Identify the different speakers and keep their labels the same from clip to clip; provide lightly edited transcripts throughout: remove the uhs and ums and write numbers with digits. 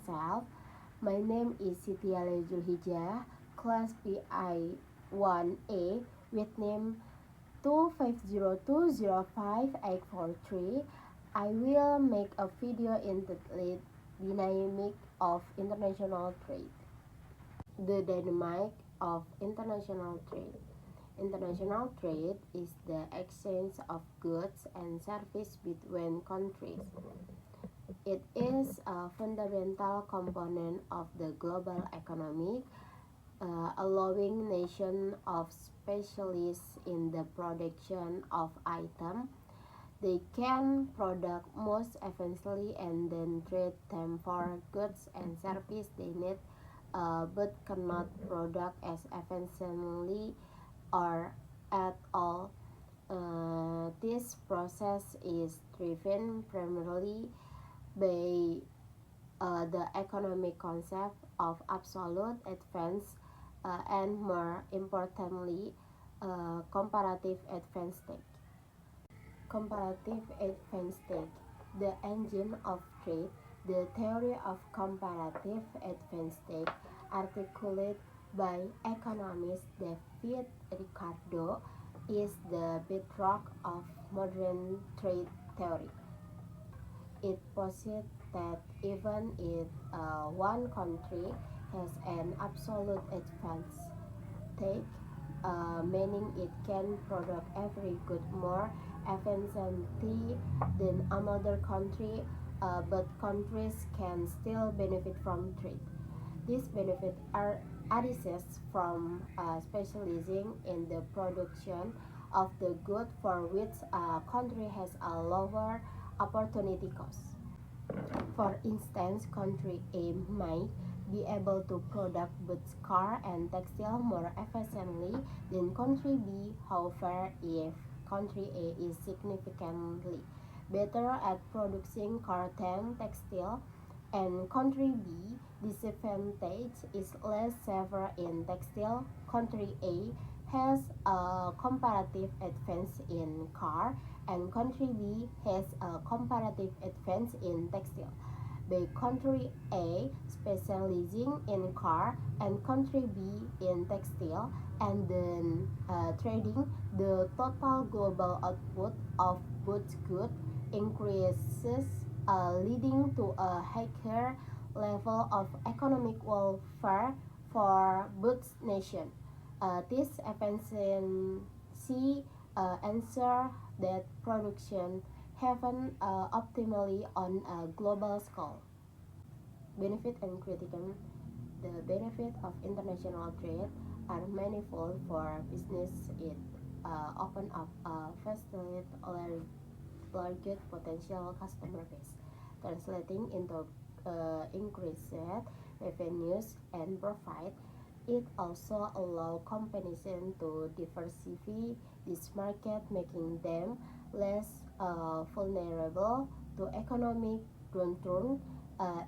Speaker 1: myself. My name is Siti Ale Julhijjah, class PI1A with name 250205843. I will make a video entitled Dynamic of International Trade. The dynamic of international trade. International trade is the exchange of goods and services between countries. It is a fundamental component of the global economy, allowing nations of specialists in the production of items they can produce most efficiently and then trade them for goods and services they need, but cannot produce as efficiently or at all. This process is driven primarily by the economic concept of absolute advance and, more importantly, comparative advantage. Comparative advantage, the engine of trade. The theory of comparative advantage, articulated by economist David Ricardo, is the bedrock of modern trade theory. It posits that even if one country has an absolute advantage, meaning it can produce every good more efficiently than another country, but countries can still benefit from trade. These benefits are arises from specializing in the production of the good for which a country has a lower opportunity cost. For instance, country A might be able to produce both car and textile more efficiently than country B. However, if country A is significantly better at producing car than textile, and country B disadvantage is less severe in textile, country A has a comparative advantage in car, and country B has a comparative advantage in textile. By country A specializing in car and country B in textile, and then trading, the total global output of both goods increases, leading to a higher level of economic welfare for both nations. This efficiency ensures that production happen optimally on a global scale. Benefit and criticism. The benefits of international trade are manifold for business. It opens up a vastly larger potential customer base, translating into increased revenues and profit. It also allows companies to diversify this market, making them less vulnerable to economic downturn.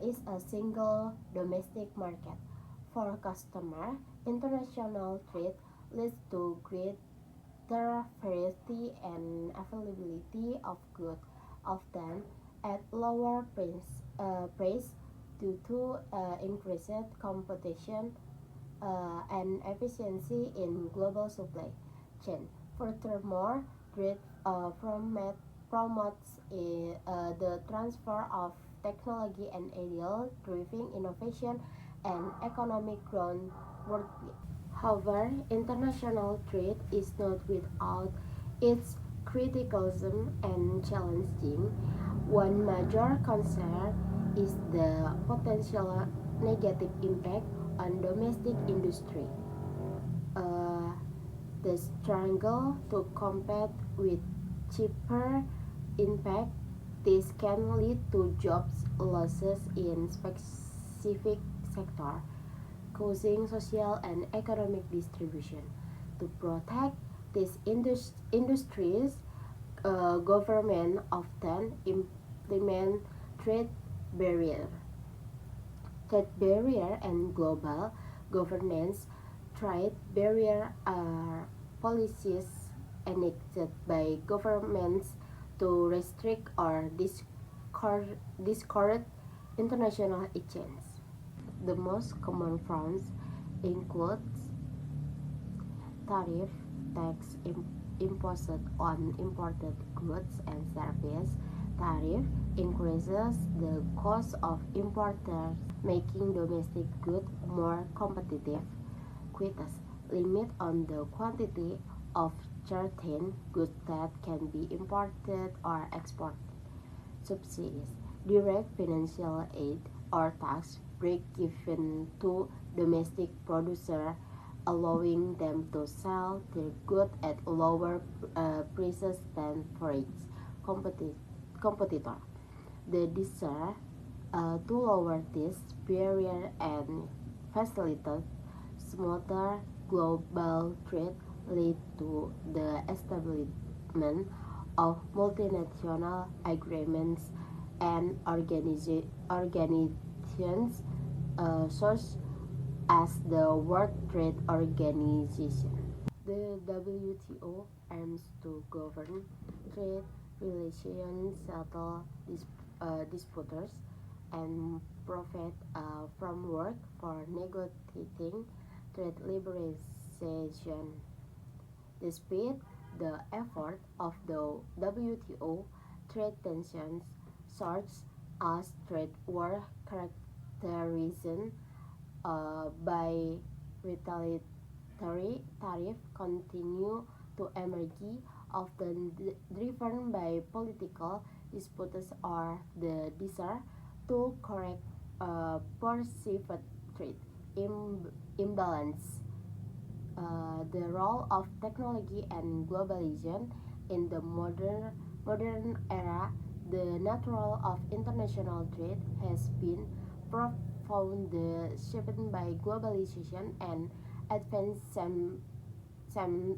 Speaker 1: Is a single domestic market. For customer, international trade leads to greater variety and availability of goods, often at lower price due to increased competition and efficiency in global supply chain. Furthermore, trade promotes the transfer of technology and ideal, driving innovation and economic growth worldwide. However, international trade is not without its criticism and challenging. One major concern is the potential negative impact on domestic industry. Uh, the struggle to compete with cheaper impact, this can lead to jobs losses in specific sector, causing social and economic distribution. To protect these industries, government often implement trade barrier. Trade barrier and global governance. Trade barrier are policies enacted by governments to restrict or discourage International exchange. The most common fronts include tariff, tax imposed on imported goods and services. Tariff increases the cost of importers, making domestic goods more competitive. Quotas limit on the quantity of certain goods that can be imported or exported. Subsidies, direct financial aid or tax break given to domestic producers, allowing them to sell their goods at lower prices than foreign competitor. The desire to lower this barrier and facilitate smoother global trade lead to the establishment of multinational agreements and organizations such as the World Trade Organization. The WTO aims to govern trade relations, settle disputes, and profit from work for negotiating trade liberalization. Despite the effort of the WTO, trade tensions such as trade war characterized by retaliatory tariff continue to emerge, often driven by political disputes or the desire to correct perceived trade imbalance. The role of technology and globalization in the modern era, the nature of international trade has been profoundly shaped by globalization and advancement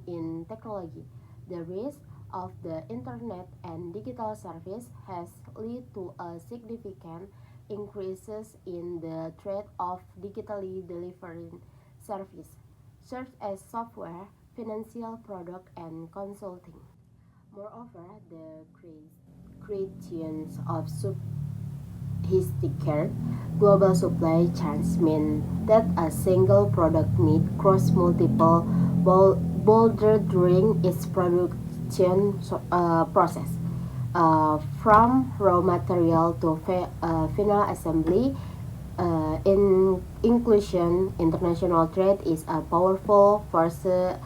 Speaker 1: in technology. The rise of the internet and digital service has led to a significant increases in the trade of digitally delivered service, such as software, financial product, and consulting. Moreover, the creation of sophisticated global supply chains mean that a single product need cross multiple borders during its production process. From raw material to final assembly, in inclusion, international trade is a powerful force that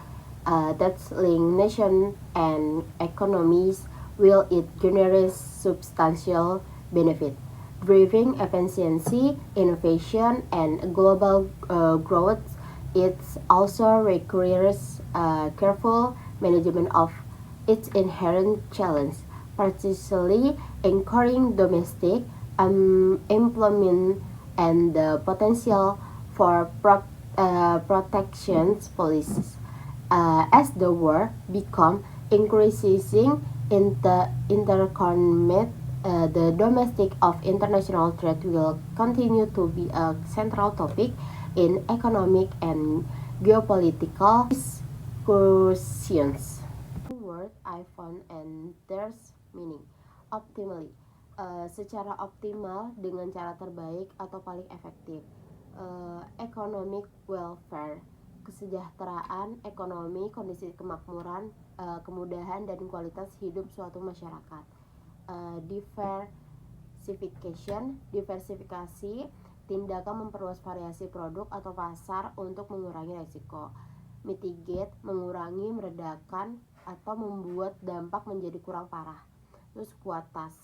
Speaker 1: links nations and economies, while it generates substantial benefit, driving efficiency, innovation, and global growth. It also requires careful management of its inherent challenge, particularly encouraging domestic employment and the potential for protection policies. As the world become increasing interconnected, the domestic of international trade will continue to be a central topic in economic and geopolitical discussions. Word I found and there's meaning. Optimally, secara optimal dengan cara terbaik atau paling efektif. Economic welfare, kesejahteraan ekonomi, kondisi kemakmuran, kemudahan dan kualitas hidup suatu masyarakat. Diversifikasi, tindakan memperluas variasi produk atau pasar untuk mengurangi resiko. Mitigate, mengurangi, meredakan, atau membuat dampak menjadi kurang parah. Terus quotas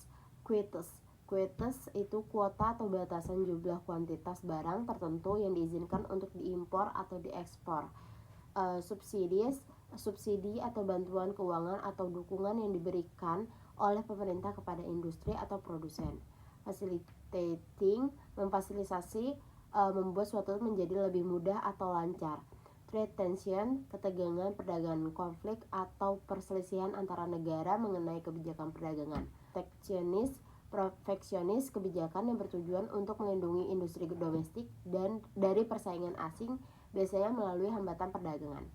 Speaker 1: itu kuota atau batasan jumlah kuantitas barang tertentu yang diizinkan untuk diimpor atau diekspor. Subsidi atau bantuan keuangan atau dukungan yang diberikan oleh pemerintah kepada industri atau produsen. Facilitating, memfasilitasi, membuat suatu menjadi lebih mudah atau lancar. Trade tension, ketegangan perdagangan, konflik atau perselisihan antara negara mengenai kebijakan perdagangan. Proteksionis, kebijakan yang bertujuan untuk melindungi industri domestik dan dari persaingan asing, biasanya melalui hambatan perdagangan.